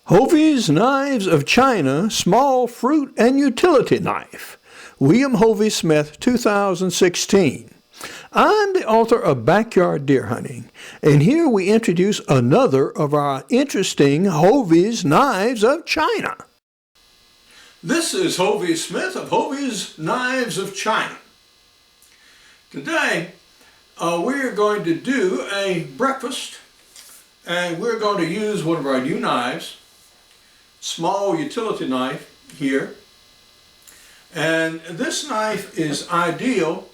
Hovey's Knives of China Small Fruit and Utility Knife. William Hovey Smith, 2016. I'm the author of Backyard Deer Hunting, and here we introduce another of our interesting Hovey's Knives of China. This is Hovey Smith of Hovey's Knives of China. Today, we're going to do a breakfast, and we're going to use one of our new knives, small utility knife here. And this knife is ideal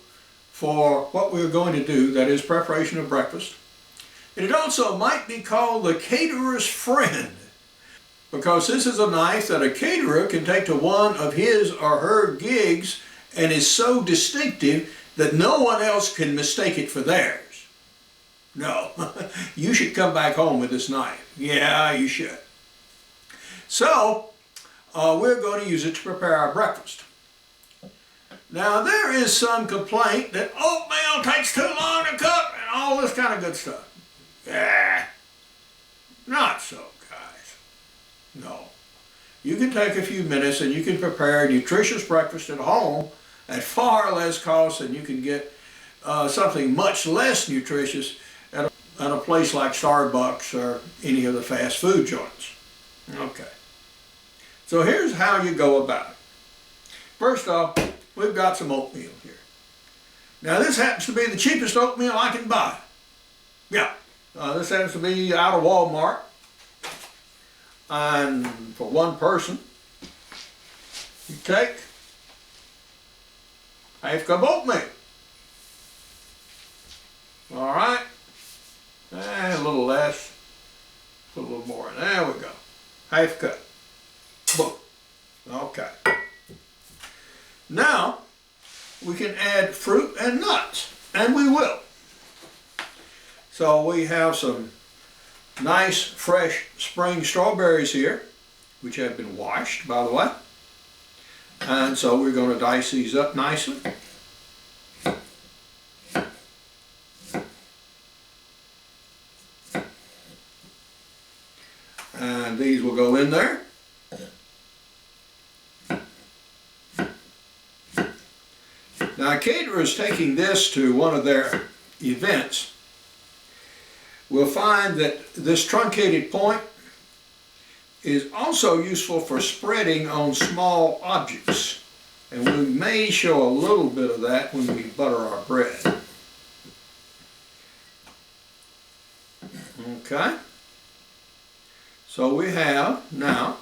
for what we're going to do, that is preparation of breakfast. And it also might be called the caterer's friend, because this is a knife that a caterer can take to one of his or her gigs and is so distinctive that no one else can mistake it for theirs. No, you should come back home with this knife. Yeah, you should. So, we're going to use it to prepare our breakfast. Now, there is some complaint that oatmeal takes too long to cook and all this kind of good stuff. Yeah, not so, guys. No. You can take a few minutes and you can prepare a nutritious breakfast at home at far less cost than you can get something much less nutritious at a place like Starbucks or any of the fast food joints. Okay. So here's how you go about it. First off, we've got some oatmeal here. Now this happens to be the cheapest oatmeal I can buy. Yeah, this happens to be out of Walmart. And for one person, you take half cup oatmeal. All right, and a little less, put a little more in. There we go, half cup. Boom. Okay. Now, we can add fruit and nuts, and we will. So we have some nice, fresh spring strawberries here, which have been washed, by the way. And so we're going to dice these up nicely. And these will go in there. Now, a caterer is taking this to one of their events. We'll find that this truncated point is also useful for spreading on small objects. And we may show a little bit of that when we butter our bread. Okay. So we have now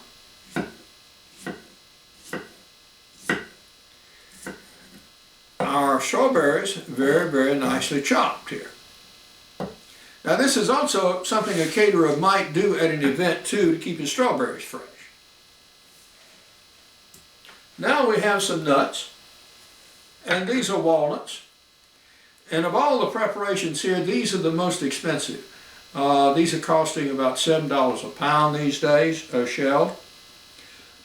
our strawberries very, very nicely chopped here. Now this is also something a caterer might do at an event too, to keep his strawberries fresh. Now we have some nuts, and these are walnuts. And of all the preparations here, these are the most expensive. These are costing about $7 a pound these days, shelled.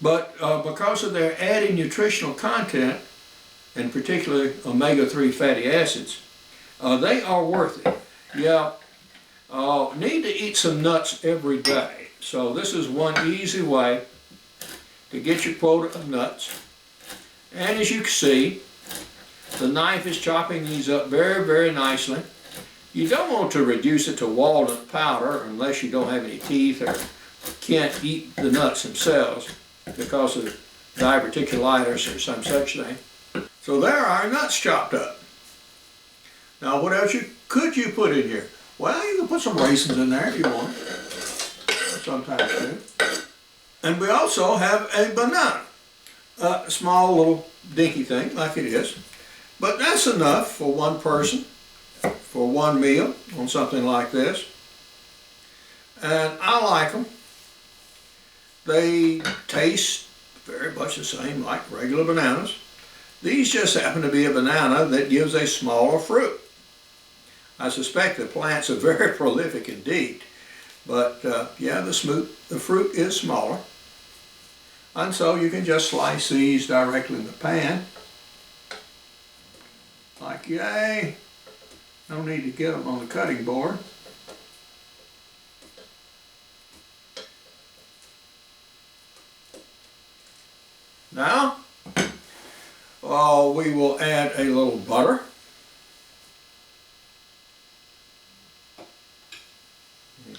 But because of their added nutritional content, and particularly omega-3 fatty acids, they are worth it. Yeah, need to eat some nuts every day. So this is one easy way to get your quota of nuts. And as you can see, the knife is chopping these up very, very nicely. You don't want to reduce it to walnut powder unless you don't have any teeth or can't eat the nuts themselves because of diverticulitis or some such thing. So there are our nuts chopped up. Now what else could you put in here? Well, you can put some raisins in there if you want. Sometimes too. And we also have a banana. A small little dinky thing like it is. But that's enough for one person, for one meal on something like this. And I like them. They taste very much the same like regular bananas. These just happen to be a banana that gives a smaller fruit. I suspect the plants are very prolific indeed, but yeah, the fruit is smaller. And so you can just slice these directly in the pan. Like yay. No need to get them on the cutting board. Now, we will add a little butter.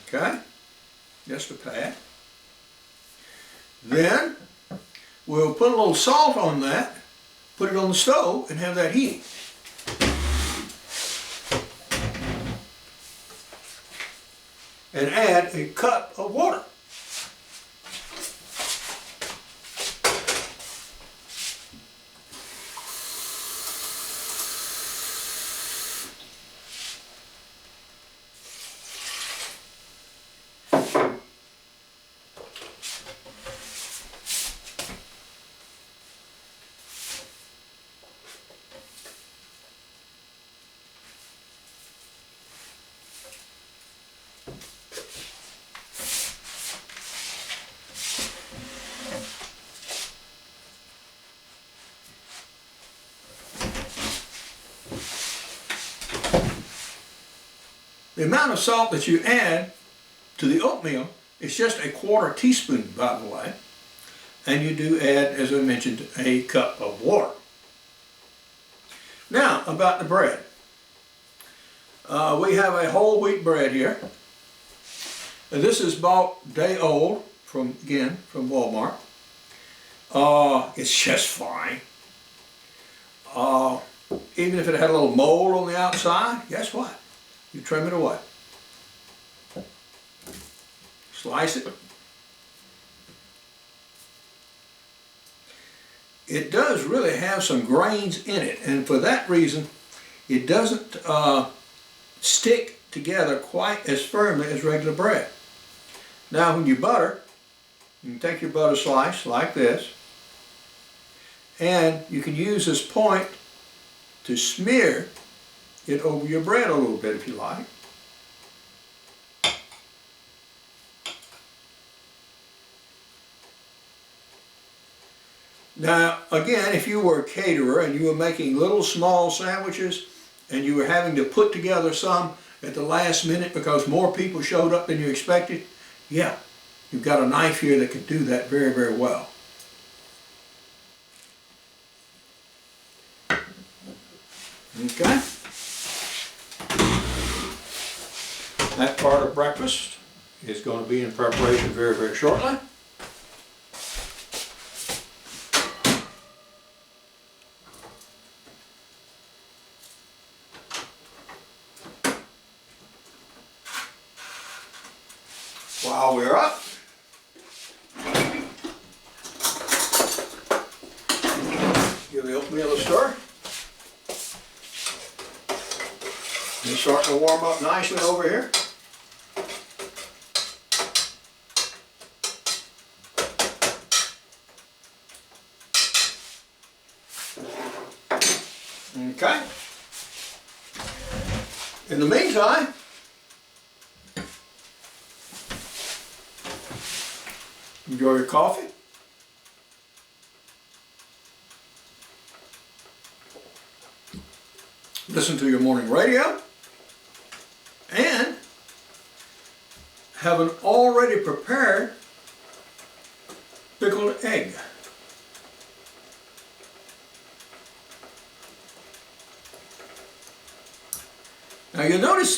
Okay, just a pat. Then we'll put a little salt on that, put it on the stove, and have that heat. And add a cup of water. The amount of salt that you add to the oatmeal is just a 1/4 teaspoon, by the way. And you do add, as I mentioned, a cup of water. Now, about the bread. We have a whole wheat bread here. And this is bought day old from Walmart. It's just fine. Even if it had a little mold on the outside, guess what? You trim it away. Slice it. It does really have some grains in it, and for that reason, it doesn't stick together quite as firmly as regular bread. Now, when you butter, you can take your butter slice like this, and you can use this point to smear it over your bread a little bit if you like. Now, again, if you were a caterer and you were making little small sandwiches and you were having to put together some at the last minute because more people showed up than you expected, yeah, you've got a knife here that can do that very, very well. Okay. That part of breakfast is going to be in preparation very, very shortly. While we're up, give the oatmeal a stir. It's starting to warm up nicely over here. Okay. In the meantime, enjoy your coffee. Listen to your morning radio. And have an already prepared pickled egg. Now you'll notice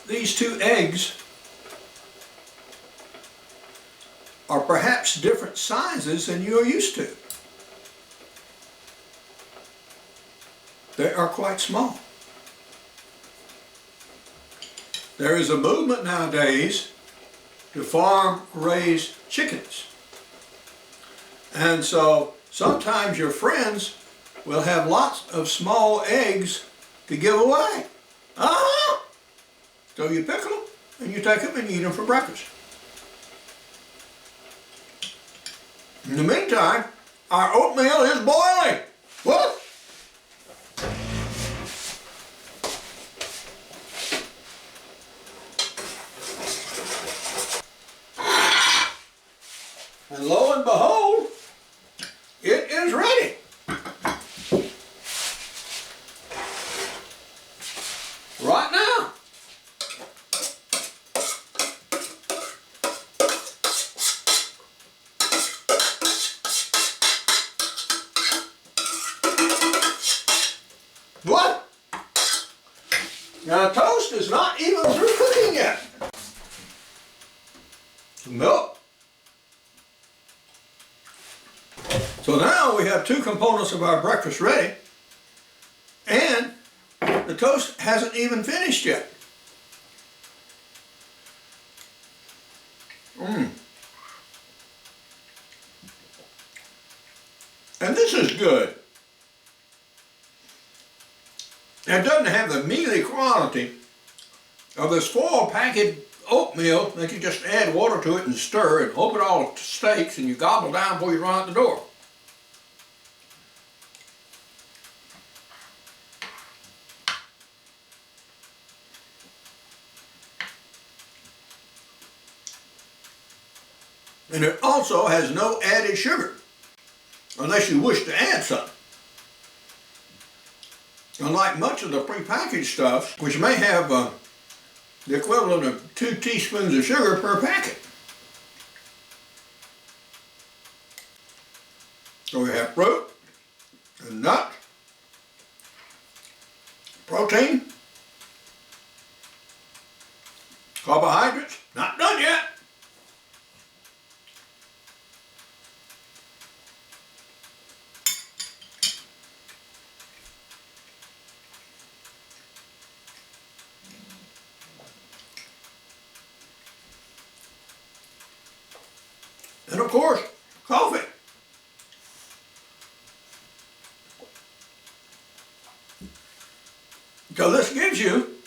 these two eggs are perhaps different sizes than you are used to. They are quite small. There is a movement nowadays to farm raised chickens. And so sometimes your friends will have lots of small eggs to give away. So you pickle them and you take them and eat them for breakfast. In the meantime, our oatmeal is boiling. Whoop! And lo and behold, it is ready. Right now. Now toast is not even through cooking yet. Milk. So now we have two components of our breakfast ready, and the toast hasn't even finished yet. And this is good. It doesn't have the mealy quality of this foil packet oatmeal that you just add water to it and stir and hope it all stakes and you gobble down before you run out the door. And it also has no added sugar, unless you wish to add some. Unlike much of the prepackaged stuff, which may have the equivalent of 2 teaspoons of sugar per packet. So we have fruit, and nut, protein, carbohydrates, not done yet. And of course, coffee. So this gives you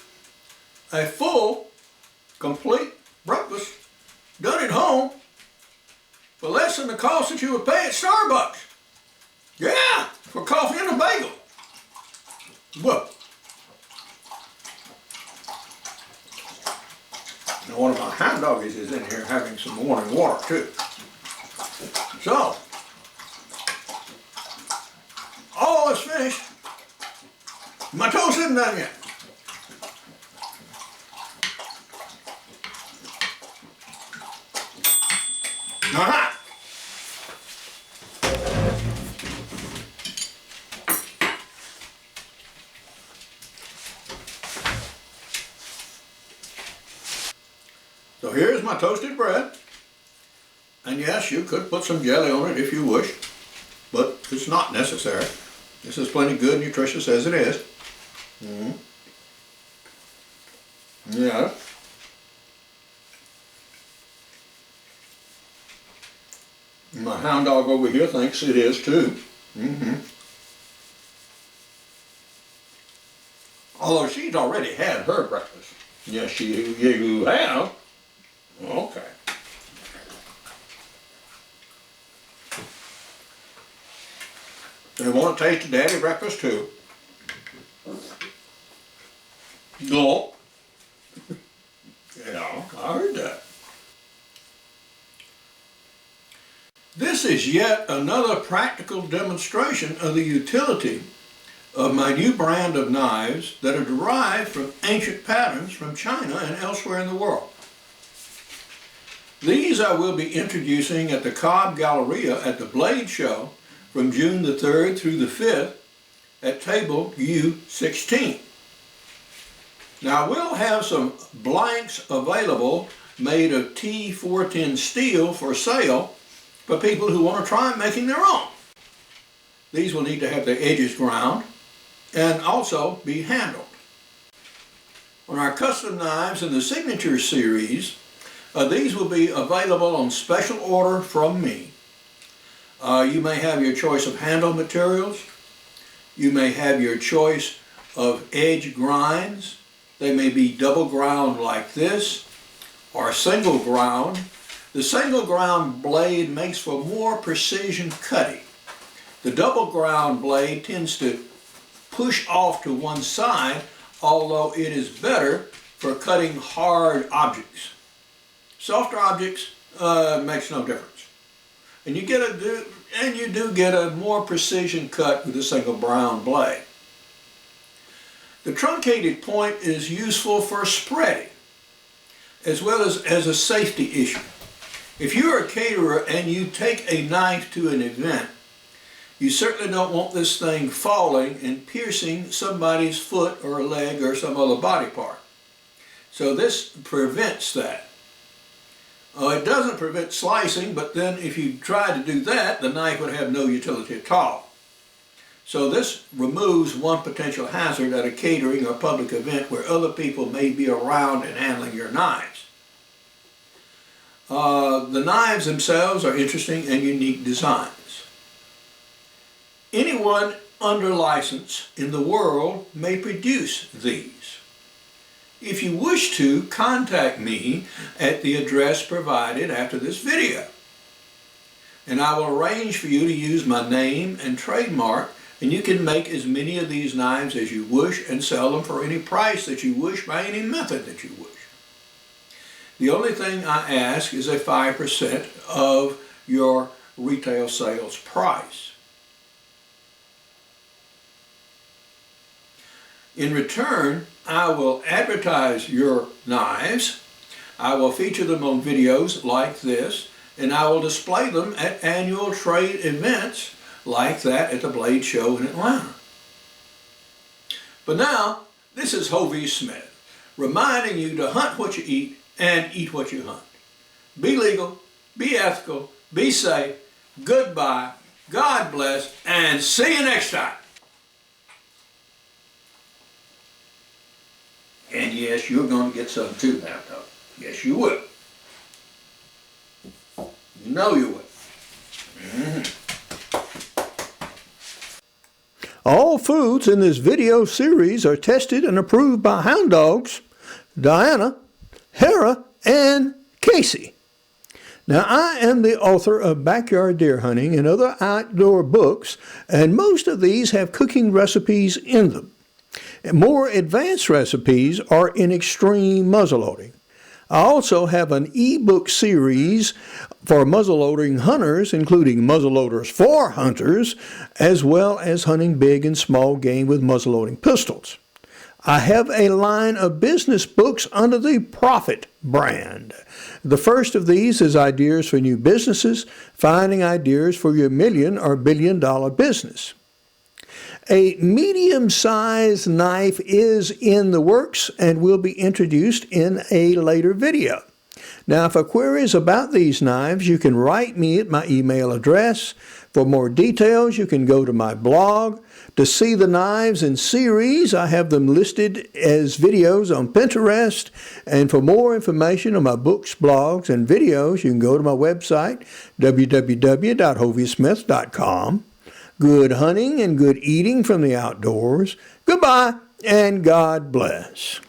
a full, complete breakfast done at home for less than the cost that you would pay at Starbucks. Yeah, for coffee and a bagel. Look. Now one of my hound doggies is in here having some morning water too. So, all is finished. My toast isn't done yet. Aha! So here's my toasted bread. And yes, you could put some jelly on it if you wish, but it's not necessary. This is plenty good and nutritious as it is. Yeah. My hound dog over here thinks it is too. Although she's already had her breakfast. Yes, you have. Okay. They want to taste the daddy breakfast too. No. Yeah, I heard that. This is yet another practical demonstration of the utility of my new brand of knives that are derived from ancient patterns from China and elsewhere in the world. These I will be introducing at the Cobb Galleria at the Blade Show from June the 3rd through the 5th at table U16. Now we'll have some blanks available made of T410 steel for sale for people who want to try making their own. These will need to have their edges ground and also be handled. On our custom knives in the Signature series, these will be available on special order from me. You may have your choice of handle materials. You may have your choice of edge grinds. They may be double ground like this or single ground. The single ground blade makes for more precision cutting. The double ground blade tends to push off to one side, although it is better for cutting hard objects. Softer objects makes no difference. And you do get a more precision cut with a single ground blade. The truncated point is useful for spreading, as well as a safety issue. If you're a caterer and you take a knife to an event, You certainly don't want this thing falling and piercing somebody's foot or leg or some other body part. So this prevents that. It doesn't prevent slicing, but then if you try to do that, the knife would have no utility at all. So this removes one potential hazard at a catering or public event where other people may be around and handling your knives. The knives themselves are interesting and unique designs. Anyone under license in the world may produce these. If you wish to, contact me at the address provided after this video. And I will arrange for you to use my name and trademark, and you can make as many of these knives as you wish and sell them for any price that you wish by any method that you wish. The only thing I ask is a 5% of your retail sales price. In return, I will advertise your knives, I will feature them on videos like this, and I will display them at annual trade events like that at the Blade Show in Atlanta. But now, this is Hovey Smith, reminding you to hunt what you eat and eat what you hunt. Be legal, be ethical, be safe, goodbye, God bless, and see you next time. And yes, you're going to get some too now, though. Yes, you will. You know you will. All foods in this video series are tested and approved by hound dogs, Diana, Hera, and Casey. Now, I am the author of Backyard Deer Hunting and other outdoor books, and most of these have cooking recipes in them. More advanced recipes are in extreme muzzleloading. I also have an ebook series for muzzleloading hunters, including muzzleloaders for hunters, as well as hunting big and small game with muzzleloading pistols. I have a line of business books under the Profit brand. The first of these is Ideas for New Businesses, Finding Ideas for Your Million or Billion Dollar Business. A medium-sized knife is in the works and will be introduced in a later video. Now, for queries about these knives, you can write me at my email address. For more details, you can go to my blog. To see the knives in series, I have them listed as videos on Pinterest. And for more information on my books, blogs, and videos, you can go to my website, www.hoveysmith.com. Good hunting and good eating from the outdoors. Goodbye and God bless.